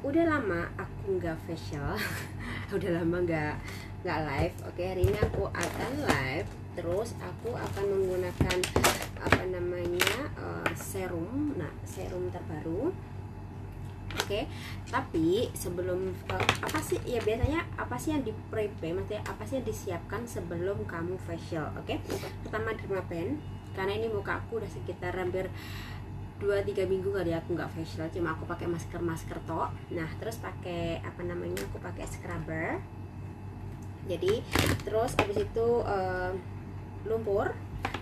Udah lama aku nggak facial. Udah lama nggak live. Oke, hari ini aku akan live. Terus aku akan menggunakan apa namanya serum. Nah, serum terbaru. Oke, tapi sebelum apa sih ya, biasanya apa sih yang di prepare, maksudnya apa sih yang disiapkan sebelum kamu facial? Oke, pertama dermapen, karena ini muka aku udah sekitar hampir 2-3 minggu kali aku nggak facial, cuma aku pakai masker toh. Nah, terus pakai apa namanya, aku pakai scrubber. Jadi terus habis itu lumpur,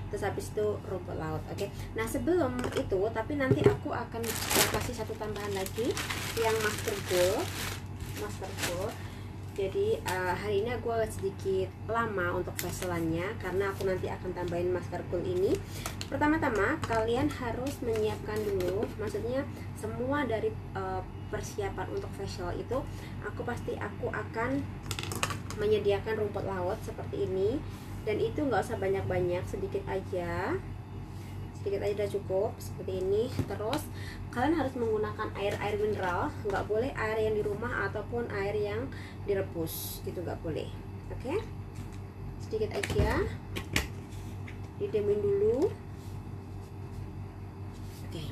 terus habis itu rumput laut. Oke. Nah, sebelum itu tapi nanti aku akan kasih satu tambahan lagi yang masker gold. Jadi hari ini aku agak sedikit lama untuk facialannya karena aku nanti akan tambahin masker gold ini. Pertama-tama kalian harus menyiapkan dulu, maksudnya semua dari persiapan untuk facial itu aku akan menyediakan rumput laut seperti ini, dan itu nggak usah banyak-banyak, sedikit aja udah cukup seperti ini. Terus kalian harus menggunakan air mineral, nggak boleh air yang di rumah ataupun air yang direbus, gitu nggak boleh. Oke, sedikit aja, didiamin dulu. Oke,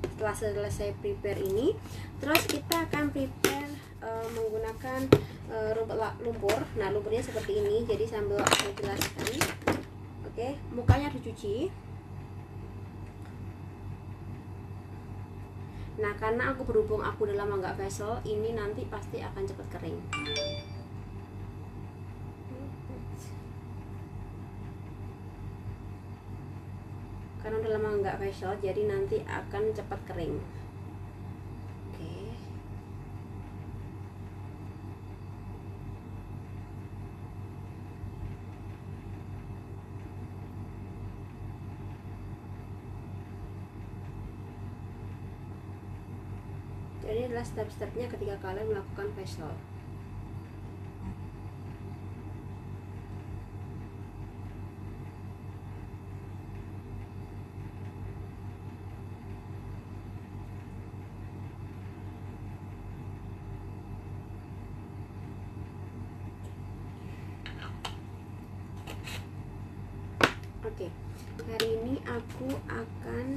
setelah selesai prepare ini, terus kita akan prepare menggunakan lumpur. Nah, lumpurnya seperti ini, jadi sambil aku jelaskan. Oke, mukanya dicuci. Nah, karena aku berhubung aku udah lama nggak facial, ini nanti pasti akan cepat kering. Karena udah lama nggak facial, jadi nanti akan cepat kering. Oke. Jadi adalah step-stepnya ketika kalian melakukan facial. Oke, hari ini aku akan,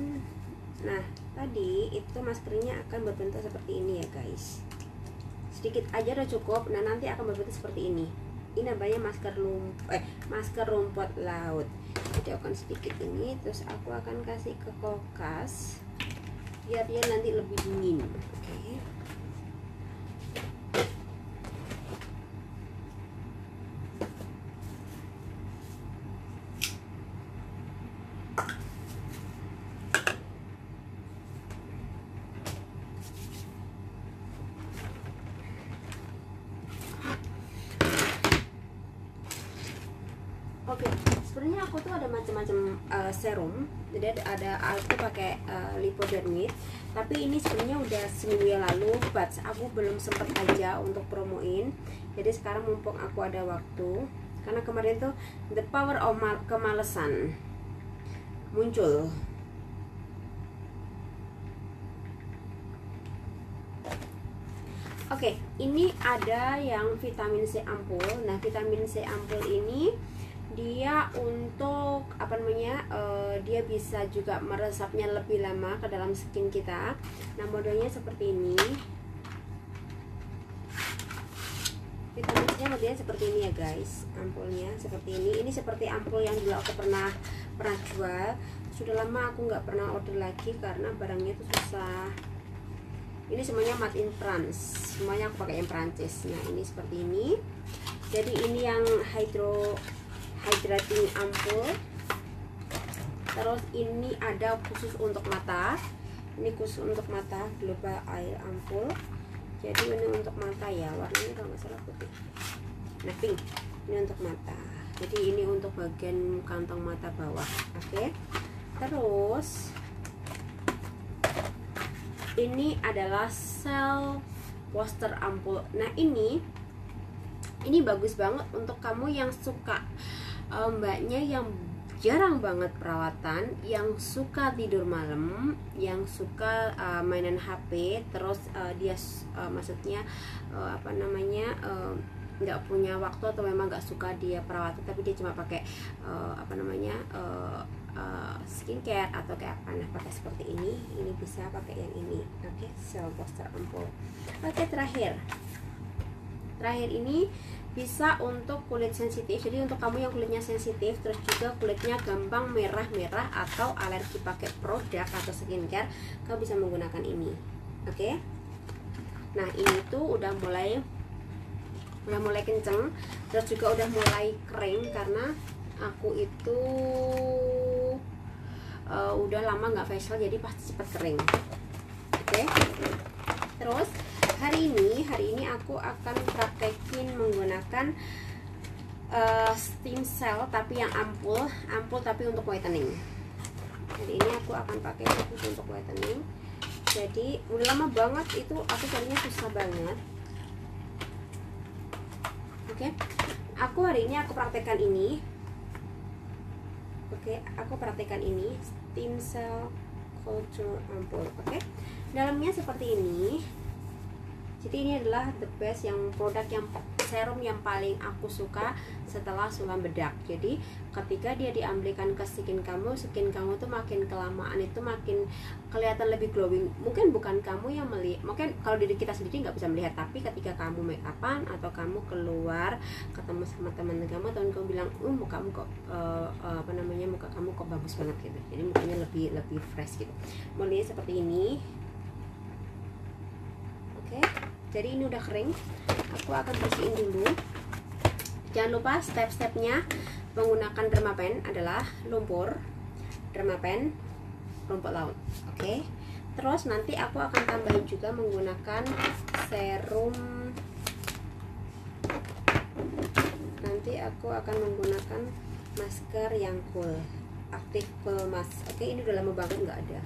nah tadi itu maskernya akan berbentuk seperti ini ya guys, sedikit aja udah cukup. Nah, nanti akan berbentuk seperti ini. Ini namanya masker rumput laut. Jadi akan sedikit ini, terus aku akan kasih ke kulkas biar dia nanti lebih dingin. Oke. Oke, sebenarnya aku tuh ada macam-macam serum. Jadi aku pakai Lipodermit, tapi ini sebenarnya udah seminggu yang lalu, but aku belum sempet aja untuk promoin. Jadi sekarang mumpung aku ada waktu, karena kemarin tuh the power of kemalesan muncul. Oke, ini ada yang vitamin C ampul. Nah, vitamin C ampul ini dia untuk apa namanya, dia bisa juga meresapnya lebih lama ke dalam skin kita. Nah, modelnya seperti ini. Vitamin C-nya modelnya seperti ini ya guys, ampulnya seperti ini. Ini seperti ampul yang dulu aku pernah jual. Sudah lama aku nggak pernah order lagi karena barangnya tuh susah. Ini semuanya made in France, semuanya aku pakai yang Prancis. Nah, ini seperti ini. Jadi ini yang hydrating ampul. Terus ini ada khusus untuk mata. Ini khusus untuk mata, global air ampul. Jadi ini untuk mata ya, warnanya kalau nggak salah putih. Nah, pink. Ini untuk mata. Jadi ini untuk bagian kantong mata bawah. Oke. Terus ini adalah cell poster ampul. Nah, ini bagus banget untuk kamu yang suka mbaknya yang jarang banget perawatan, yang suka tidur malam, yang suka mainan HP, terus dia maksudnya nggak punya waktu atau memang nggak suka dia perawatan, tapi dia cuma pakai skincare atau kayak apa, nah pakai seperti ini bisa pakai yang ini. Oke, Cell Booster Ampul. Oke, terakhir ini bisa untuk kulit sensitif. Jadi untuk kamu yang kulitnya sensitif, terus juga kulitnya gampang merah-merah atau alergi pakai produk atau skincare, kamu bisa menggunakan ini. Oke. Nah, ini tuh udah mulai kenceng, terus juga udah mulai kering karena aku itu udah lama nggak facial, jadi pasti cepat kering. Oke. Terus hari ini aku akan praktekin menggunakan stem cell tapi yang ampul tapi untuk whitening. Jadi ini aku akan pakai khusus untuk whitening. Jadi udah lama banget itu aku carinya susah banget. Oke, aku hari ini aku praktekkan ini. Oke, aku praktekkan ini stem cell culture ampul. Oke, dalamnya seperti ini. Jadi ini adalah the best, yang produk yang serum yang paling aku suka setelah sulam bedak. Jadi ketika dia diambilkan ke skin kamu tuh makin kelamaan itu makin kelihatan lebih glowing. Mungkin bukan kamu yang melihat, mungkin kalau diri kita sendiri nggak bisa melihat, tapi ketika kamu make upan atau kamu keluar ketemu sama teman kamu, teman kamu bilang, mukamu kok muka kamu kok bagus banget gitu. Jadi mukanya lebih fresh gitu. Mau lihat seperti ini. Oke. Jadi ini udah kering, aku akan bersihin dulu. Jangan lupa step-stepnya menggunakan Dermapen adalah lumpur, Dermapen, rumput laut. Oke. Terus nanti aku akan tambahin juga menggunakan serum. Nanti aku akan menggunakan masker yang cool, Active Cool Mask. Oke, ini udah lama banget nggak ada.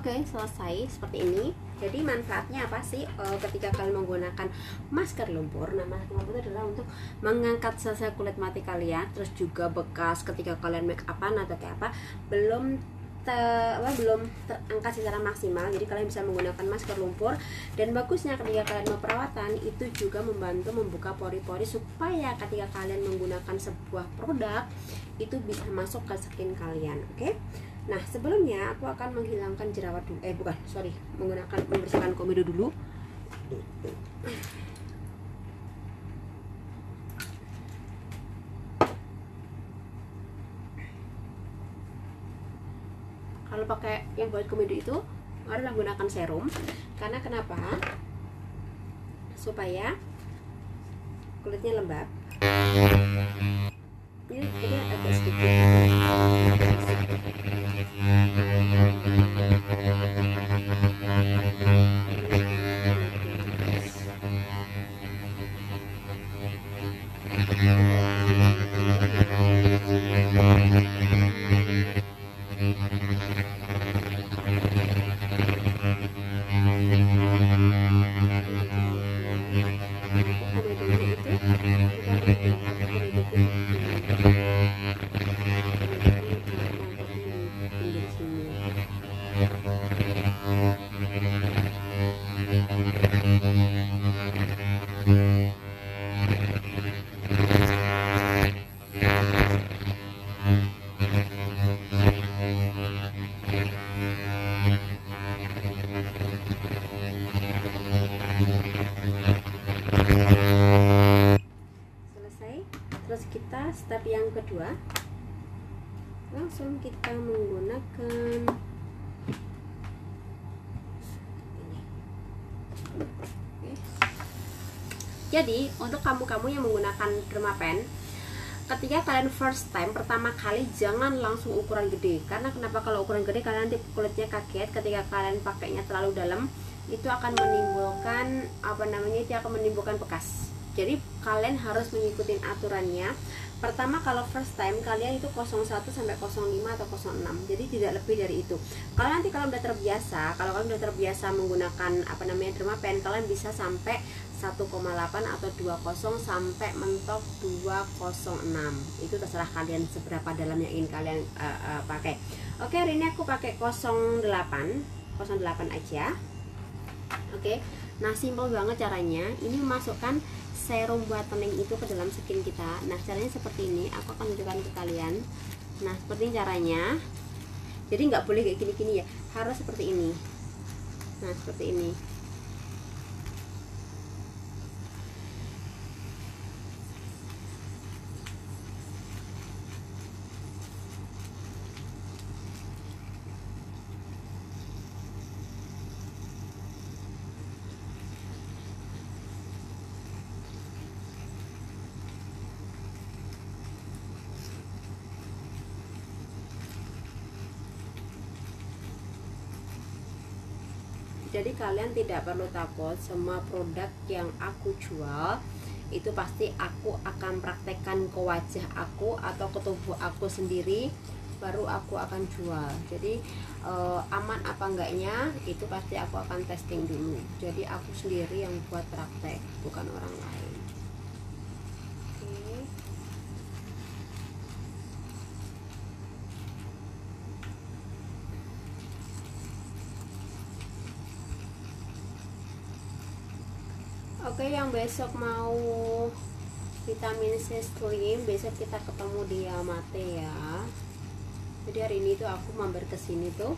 Oke, selesai seperti ini. Jadi manfaatnya apa sih ketika kalian menggunakan masker lumpur? Nah, masker lumpur itu adalah untuk mengangkat sel-sel kulit mati kalian, terus juga bekas ketika kalian make upan atau kayak apa belum terangkat secara maksimal. Jadi kalian bisa menggunakan masker lumpur, dan bagusnya ketika kalian mau perawatan itu juga membantu membuka pori-pori supaya ketika kalian menggunakan sebuah produk itu bisa masuk ke skin kalian. Oke. Nah, sebelumnya aku akan menghilangkan jerawat dulu. Membersihkan komedo dulu. Kalau pakai yang buat komedo itu harus menggunakan serum. Karena kenapa? Supaya kulitnya lembab. Ini agak sedikit. Step yang kedua, langsung kita menggunakan ini. Oke. Jadi untuk kamu-kamu yang menggunakan dermapen, ketika kalian first time pertama kali jangan langsung ukuran gede. Karena kenapa? Kalau ukuran gede kalian nanti kulitnya kaget ketika kalian pakainya terlalu dalam, itu akan menimbulkan itu akan menimbulkan bekas. Jadi kalian harus mengikuti aturannya. Pertama, kalau first time kalian itu 01 sampai 05 atau 06. Jadi tidak lebih dari itu. Kalau nanti kalau udah terbiasa, menggunakan dermapen, kalian bisa sampai 1,8 atau 20 sampai mentok 206. Itu terserah kalian seberapa dalam yang ingin kalian pakai. Oke, hari ini aku pakai 08 aja. Oke. Nah, simpel banget caranya. Ini memasukkan serum whitening itu ke dalam skin kita. Nah, caranya seperti ini. Aku akan tunjukkan ke kalian. Nah, seperti ini caranya. Jadi nggak boleh kayak gini-gini ya, harus seperti ini. Nah, seperti ini. Jadi kalian tidak perlu takut, semua produk yang aku jual itu pasti aku akan praktekkan ke wajah aku atau ke tubuh aku sendiri, baru aku akan jual. Jadi aman apa enggaknya itu pasti aku akan testing dulu. Jadi aku sendiri yang buat praktek, bukan orang lain. Oke, yang besok mau vitamin C Slim, besok kita ketemu di Yamate ya. Jadi hari ini tuh aku mampir ke sini tuh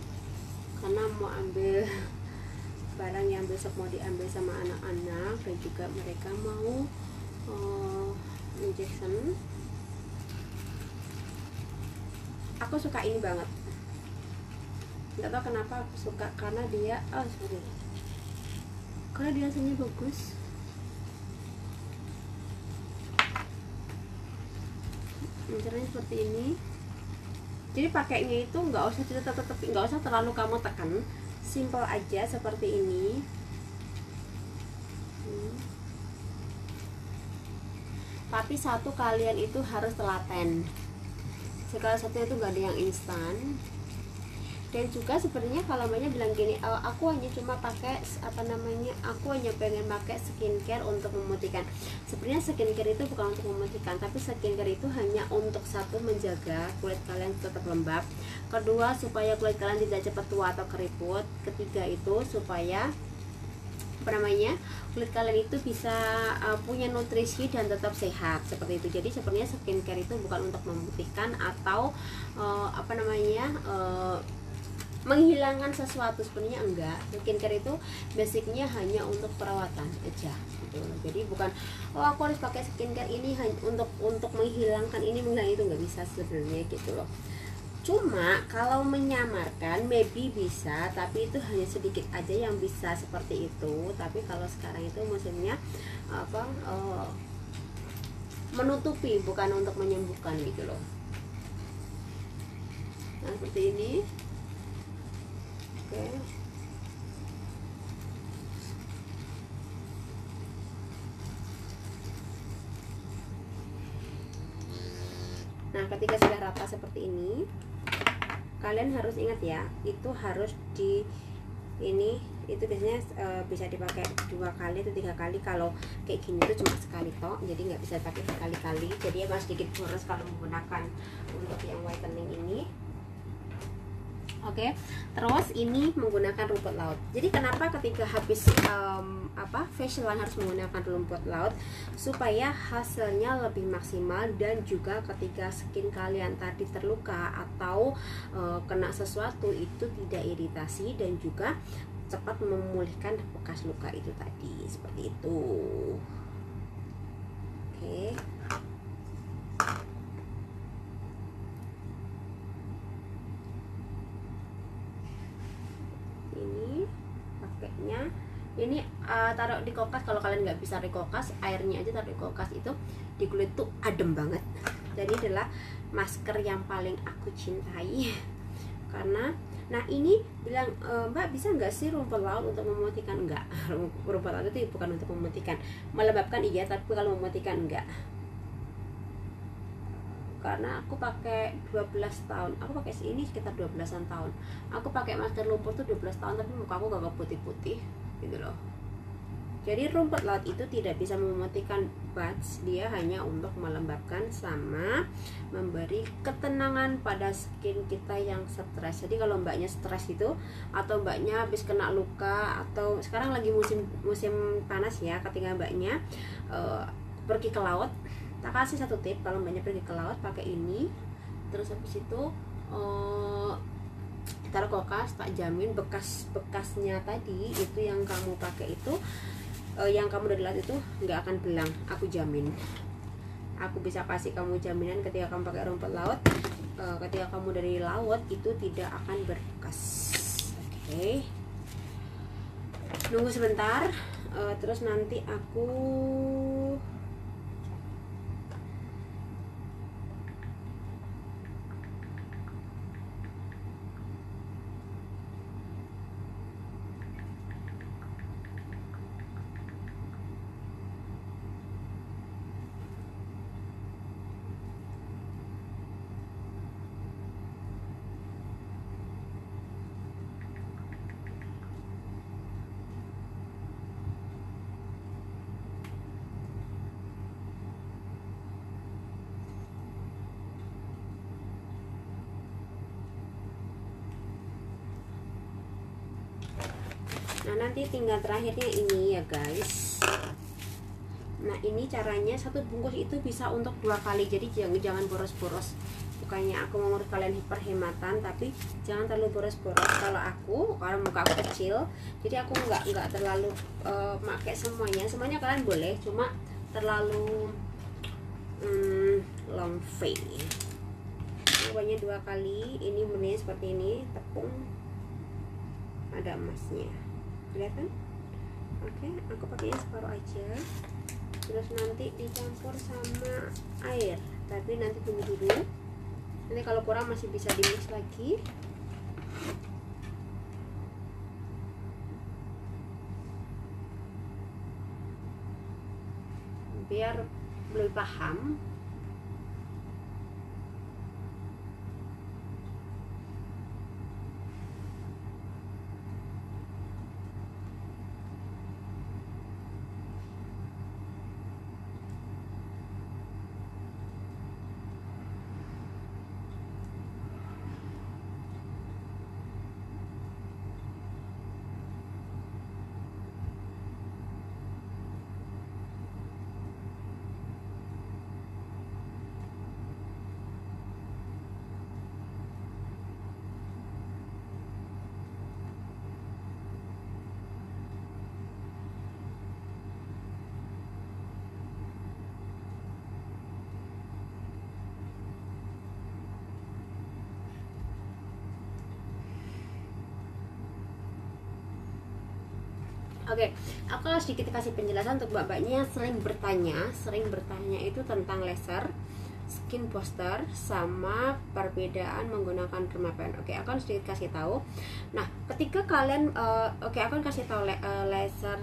karena mau ambil barang yang besok mau diambil sama anak-anak, dan juga mereka mau injection. Aku suka ini banget. Nggak tahu kenapa aku suka, karena dia karena dia rasanya bagus. Caranya seperti ini. Jadi pakainya itu nggak usah terlalu kamu tekan, simple aja seperti ini. Tapi satu, kalian itu harus telaten. Segala sesuatu itu nggak ada yang instan. Dan juga sebenarnya kalau banyak bilang gini, aku hanya cuma pakai aku hanya pengen pakai skincare untuk memutihkan. Sebenarnya skincare itu bukan untuk memutihkan, tapi skincare itu hanya untuk satu, menjaga kulit kalian tetap lembab, kedua supaya kulit kalian tidak cepat tua atau keriput, ketiga itu supaya kulit kalian itu bisa punya nutrisi dan tetap sehat, seperti itu. Jadi sebenarnya skincare itu bukan untuk memutihkan atau menghilangkan sesuatu, sebenarnya enggak. Skincare itu basicnya hanya untuk perawatan aja gitu. Jadi bukan aku harus pakai skincare ini untuk menghilangkan ini, itu nggak bisa sebenarnya gitu loh. Cuma kalau menyamarkan maybe bisa, tapi itu hanya sedikit aja yang bisa seperti itu. Tapi kalau sekarang itu maksudnya menutupi, bukan untuk menyembuhkan gitu loh. Nah, seperti ini. Oke. Nah, ketika sudah rata seperti ini, kalian harus ingat ya, itu harus itu biasanya bisa dipakai 2 kali atau 3 kali. Kalau kayak gini tuh cuma sekali tok, jadi nggak bisa pakai berkali-kali, jadi emang sedikit boros kalau menggunakan untuk yang whitening ini. Oke, terus ini menggunakan rumput laut. Jadi kenapa ketika habis facialan harus menggunakan rumput laut? Supaya hasilnya lebih maksimal, dan juga ketika skin kalian tadi terluka atau kena sesuatu itu tidak iritasi, dan juga cepat memulihkan bekas luka itu tadi, seperti itu. Oke. Ini pakainya ini taruh di kulkas. Kalau kalian nggak bisa di kulkas, airnya aja taruh di kulkas, itu di kulit tuh adem banget. Jadi adalah masker yang paling aku cintai karena nah ini bilang Mbak, bisa nggak sih rumput laut untuk memutihkan? Enggak, rumput laut itu bukan untuk memutihkan. Melembabkan iya, tapi kalau memutihkan enggak. Karena aku pakai 12 tahun, aku pakai ini sekitar 12-an tahun. Aku pakai masker lumpur tuh 12 tahun, tapi muka aku gak putih-putih gitu loh. Jadi rumput laut itu tidak bisa memutihkan buds, dia hanya untuk melembabkan sama memberi ketenangan pada skin kita yang stres. Jadi kalau mbaknya stres itu, atau mbaknya habis kena luka, atau sekarang lagi musim panas ya, ketika mbaknya pergi ke laut, tak kasih satu tip, kalau mbaknya pergi ke laut pakai ini, terus habis itu taruh kulkas, tak jamin bekas-bekasnya tadi itu yang kamu pakai itu, yang kamu dari laut itu nggak akan belang, aku jamin. Aku bisa kasih kamu jaminan ketika kamu pakai rumput laut, ketika kamu dari laut itu tidak akan berbekas. Oke. Nunggu sebentar, terus nanti aku nah nanti tinggal terakhirnya ini ya guys. Nah ini caranya, satu bungkus itu bisa untuk 2 kali, jadi jangan boros-boros. Bukannya aku mau ngurus kalian perhematan, tapi jangan terlalu boros-boros. Kalau muka aku kecil, jadi aku nggak terlalu pakai semuanya kalian boleh, cuma terlalu long fade. Pokoknya 2 kali. Ini murni seperti ini, tepung ada emasnya, kelihatan? Oke, aku pakainya separuh aja, terus nanti dicampur sama air, tapi nanti tunggu dulu, nanti kalau kurang masih bisa di mix lagi. Biar lebih paham. Oke, aku sedikit kasih penjelasan untuk mbak-mbaknya yang sering bertanya itu tentang laser, skin booster, sama perbedaan menggunakan dermapen. Oke, aku akan sedikit kasih tahu. Nah, ketika kalian aku akan kasih tahu laser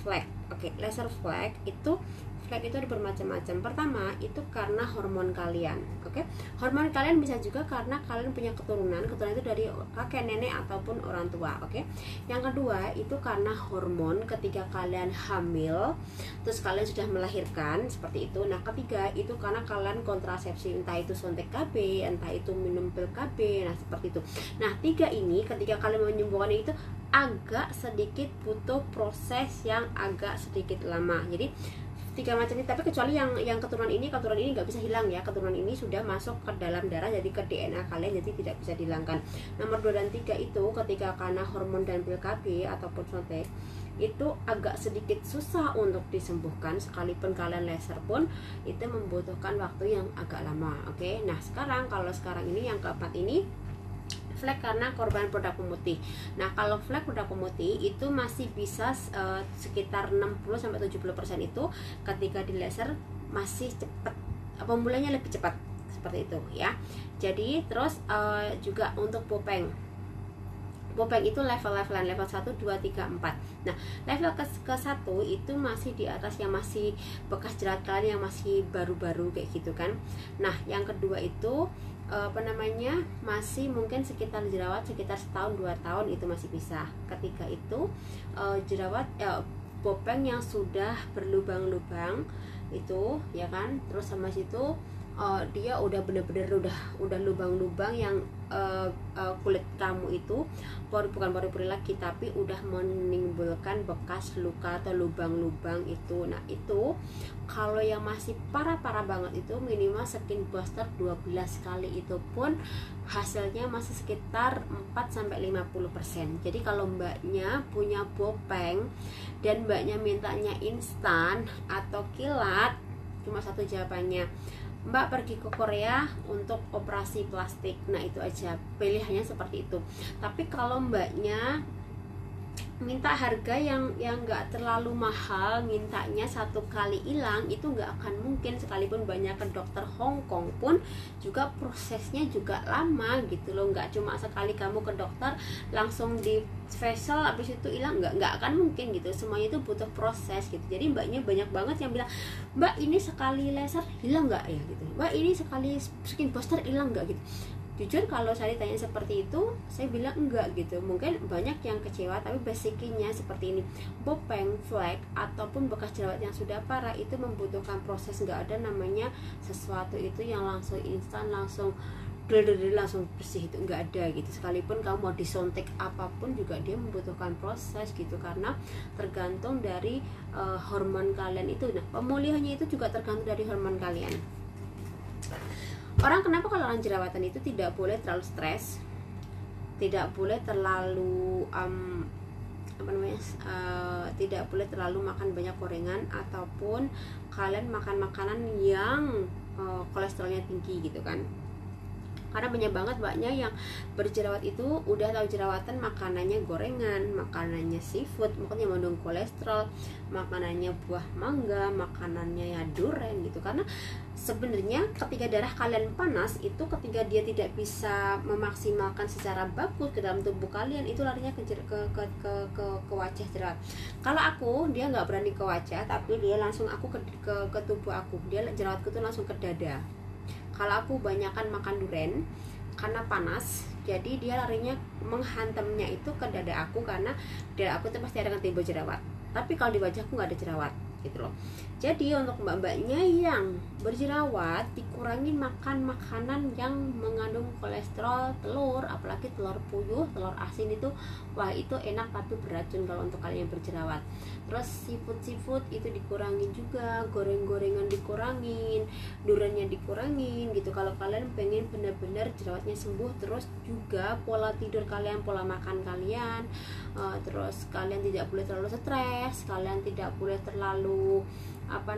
flag. Oke, laser flag itu flek itu ada bermacam-macam. Pertama itu karena hormon kalian, oke? Hormon kalian bisa juga karena kalian punya keturunan itu dari kakek nenek ataupun orang tua, oke? Yang kedua itu karena hormon ketika kalian hamil, terus kalian sudah melahirkan seperti itu. Nah ketiga itu karena kalian kontrasepsi, entah itu suntik KB, entah itu minum pil KB, nah seperti itu. Nah tiga ini ketika kalian menyembuhkan itu agak sedikit butuh proses yang agak sedikit lama. Jadi tiga macam ini, tapi kecuali yang keturunan ini nggak bisa hilang ya. Keturunan ini sudah masuk ke dalam darah, jadi ke DNA kalian, jadi tidak bisa dihilangkan. Nomor 2 dan 3 itu ketika karena hormon dan pil KB ataupun suntik itu agak sedikit susah untuk disembuhkan, sekalipun kalian laser pun itu membutuhkan waktu yang agak lama, oke? Nah sekarang kalau sekarang ini yang keempat ini flek karena korban produk pemutih. Nah kalau flek produk pemutih itu masih bisa sekitar 60-70% itu ketika di laser masih cepat, pemulihannya lebih cepat seperti itu ya. Jadi terus juga untuk Bopeng itu level-levelan, level 1, 2, 3, 4. Nah level ke 1 itu masih di atas, yang masih bekas jerawat kalian yang masih baru-baru kayak gitu kan. Nah yang kedua itu masih mungkin sekitar jerawat sekitar setahun 2 tahun itu masih bisa. Ketika itu jerawat Bopeng yang sudah berlubang-lubang itu ya kan, terus sama situ dia udah bener-bener udah lubang-lubang yang kulit kamu itu bukan pori-pori lagi, tapi udah menimbulkan bekas luka atau lubang-lubang itu. Nah itu kalau yang masih parah-parah banget itu minimal skin booster 12 kali, itu pun hasilnya masih sekitar 4-50%. Jadi kalau mbaknya punya Bopeng dan mbaknya mintanya instan atau kilat, cuma satu jawabannya, Mbak pergi ke Korea untuk operasi plastik. Nah itu aja, pilihannya seperti itu. Tapi kalau mbaknya minta harga yang nggak terlalu mahal, mintanya satu kali hilang, itu nggak akan mungkin. Sekalipun banyak ke dokter Hong Kong pun juga prosesnya juga lama gitu loh. Nggak cuma sekali kamu ke dokter langsung di facial habis itu hilang, nggak akan mungkin gitu. Semuanya itu butuh proses gitu. Jadi mbaknya banyak banget yang bilang, Mbak ini sekali laser hilang nggak ya gitu, Mbak ini sekali skin booster hilang nggak gitu. Jujur kalau saya ditanya seperti itu, saya bilang enggak gitu. Mungkin banyak yang kecewa, tapi basicnya seperti ini. Bopeng, flek, ataupun bekas jerawat yang sudah parah itu membutuhkan proses. Nggak ada namanya sesuatu itu yang langsung instan, langsung langsung bersih, itu nggak ada gitu. Sekalipun kamu mau disuntik apapun juga dia membutuhkan proses gitu, karena tergantung dari hormon kalian itu. Nah pemulihannya itu juga tergantung dari hormon kalian. Kenapa kalau orang jerawatan itu tidak boleh terlalu stres, tidak boleh terlalu tidak boleh terlalu makan banyak gorengan, ataupun kalian makan makanan yang kolesterolnya tinggi gitu kan. Karena banyak banget mbaknya yang berjerawat itu udah tahu jerawatan makanannya gorengan, makanannya seafood, makanya mengandung kolesterol, makanannya buah mangga, makanannya ya durian gitu. Karena sebenarnya ketika darah kalian panas itu, ketika dia tidak bisa memaksimalkan secara bagus ke dalam tubuh kalian, itu larinya ke wajah jerawat. Kalau aku, dia nggak berani ke wajah, tapi dia langsung aku ke tubuh aku, dia jerawatku tuh langsung ke dada. Kalau aku banyakan makan durian karena panas, jadi dia larinya menghantamnya itu ke dada aku, karena dada aku tuh pasti ada timbul jerawat. Tapi kalau di wajahku nggak ada jerawat gitu loh. Jadi untuk mbak-mbaknya yang berjerawat, dikurangi makan makanan yang mengandung kolesterol, telur, apalagi telur puyuh, telur asin itu, wah itu enak tapi beracun kalau untuk kalian yang berjerawat. Terus seafood itu dikurangin juga, goreng-gorengan dikurangin, duriannya dikurangin gitu. Kalau kalian pengen benar-benar jerawatnya sembuh, terus juga pola tidur kalian, pola makan kalian, terus kalian tidak boleh terlalu stres, kalian tidak boleh terlalu apa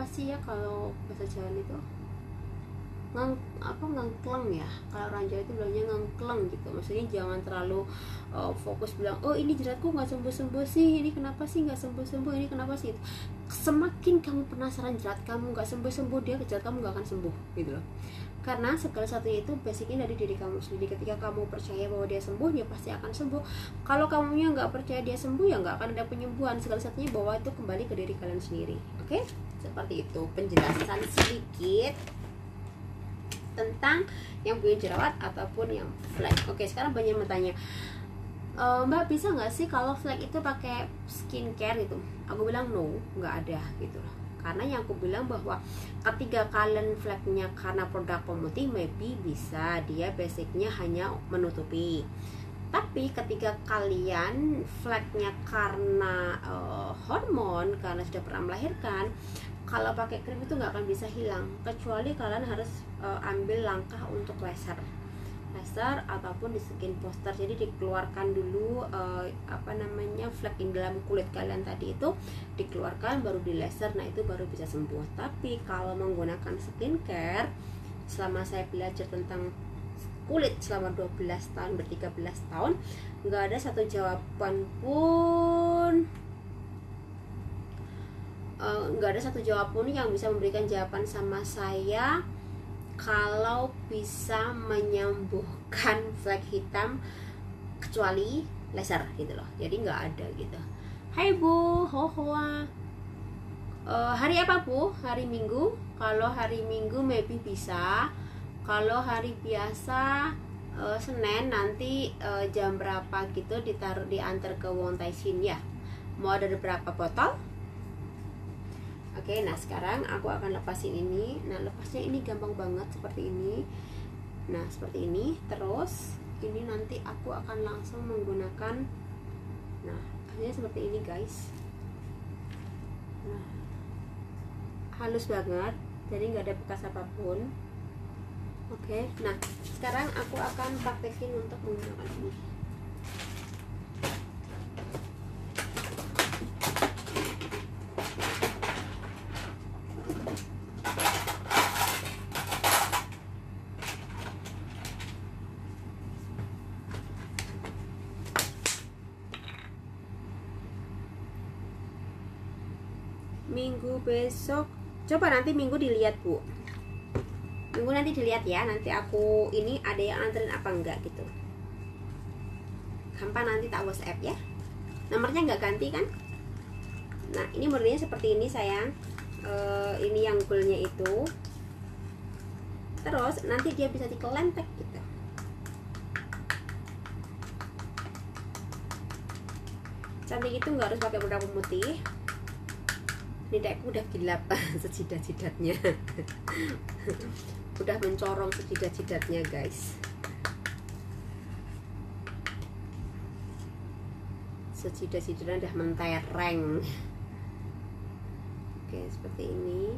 sih ya kalau bahasa Jawa itu, ngengkleng ya, kalau orang Jawa itu bilangnya ngengkleng gitu, maksudnya jangan terlalu fokus bilang oh ini jeratku nggak sembuh sih, ini kenapa sih nggak sembuh, ini kenapa sih. Semakin kamu penasaran jerat kamu nggak sembuh, jerat kamu nggak akan sembuh gitu loh. Karena segala satunya itu basicnya dari diri kamu sendiri. Ketika kamu percaya bahwa dia sembuh, dia pasti akan sembuh. Kalau kamunya nggak percaya dia sembuh, ya nggak akan ada penyembuhan. Segala satunya bahwa itu kembali ke diri kalian sendiri. Oke? Seperti itu penjelasan sedikit tentang yang punya jerawat ataupun yang flek. Oke, sekarang banyak yang bertanya, Mbak bisa nggak sih kalau flek itu pakai skincare gitu? Aku bilang no, nggak ada gitu loh. Karena yang aku bilang bahwa ketika kalian fleknya karena produk pemutih, maybe bisa, dia basicnya hanya menutupi. Tapi ketika kalian fleknya karena hormon, karena sudah pernah melahirkan, kalau pakai krim itu nggak akan bisa hilang, kecuali kalian harus ambil langkah untuk laser ataupun di skin poster. Jadi dikeluarkan dulu flek di dalam kulit kalian tadi itu dikeluarkan, baru di laser. Nah itu baru bisa sembuh. Tapi kalau menggunakan skincare, selama saya belajar tentang kulit selama 12 tahun, ber-13 tahun, nggak ada satu jawaban pun yang bisa memberikan jawaban sama saya kalau bisa menyembuhkan flek hitam kecuali laser gitu loh. Jadi nggak ada gitu. Hai Bu, hoa. Hari apa Bu? Hari Minggu. Kalau hari Minggu maybe bisa. Kalau hari biasa Senin nanti jam berapa gitu diantar ke Wong Tai Sin ya. Mau ada berapa botol? Oke, nah sekarang aku akan lepasin ini. Nah lepasnya ini gampang banget seperti ini. Nah seperti ini. Terus ini nanti aku akan langsung menggunakan, nah hasilnya seperti ini guys. Nah halus banget, jadi nggak ada bekas apapun. Oke, nah sekarang aku akan praktekin untuk menggunakan ini. Minggu besok, coba nanti Minggu dilihat Bu. Minggu nanti dilihat ya, nanti aku ini ada yang anterin apa enggak gitu. Gampang, nanti tak WhatsApp ya. Nomornya nggak ganti kan? Nah ini modelnya seperti ini sayang. Ini yang goalnya itu. Terus nanti dia bisa dikelentek gitu. Cantik itu nggak harus pakai produk pemutih. Lidahku udah gelap sejidat-jidatnya. Udah mencorong sejidat-jidatnya guys. Sejidat-jidatnya udah mentereng. Oke, seperti ini.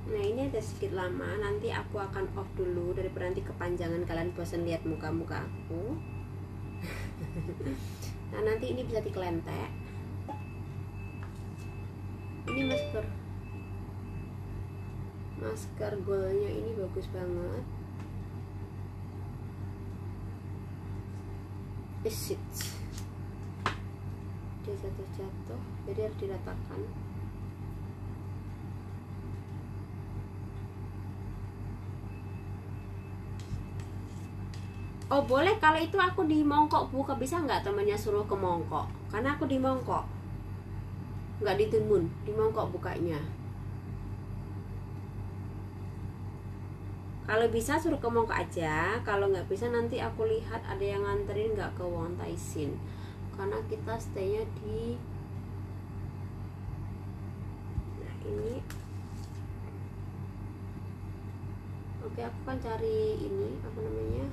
Nah ini ada sedikit lama, nanti aku akan off dulu daripada nanti kepanjangan kalian bosan lihat muka-muka aku. Nah nanti ini bisa dikelentek. Ini masker goldnya ini bagus banget. Isit, dia jatuh-jatuh, jadi harus diratakan. Oh boleh, kalau itu aku di Mongkok Bu, bisa nggak temannya suruh ke Mongkok? Karena aku di Mongkok, nggak di Timun, di Mongkok bukanya. Kalau bisa suruh ke Mongkok aja, kalau nggak bisa nanti aku lihat ada yang nganterin nggak ke Wong Tai Sin. Karena kita stay-nya di ini. Oke, aku kan cari ini apa namanya,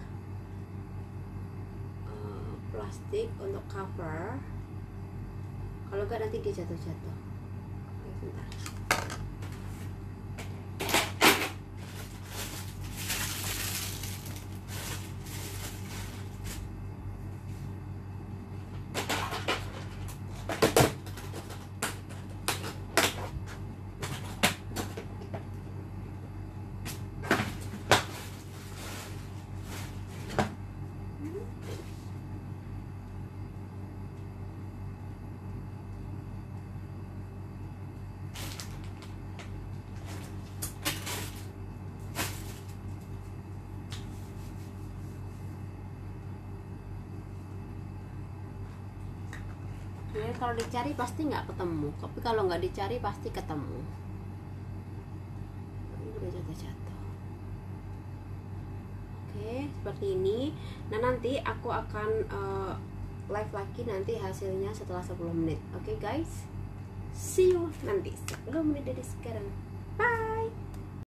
plastik untuk cover. Kalau enggak nanti dia jatuh-jatuh. Oke, bentar. Ya, kalau dicari pasti nggak ketemu, tapi kalau nggak dicari pasti ketemu. Ini udah jatuh-jatuh. Oke, seperti ini. Nah, nanti aku akan live lagi nanti hasilnya setelah 10 menit. Oke guys, see you nanti 10 menit dari sekarang. Bye.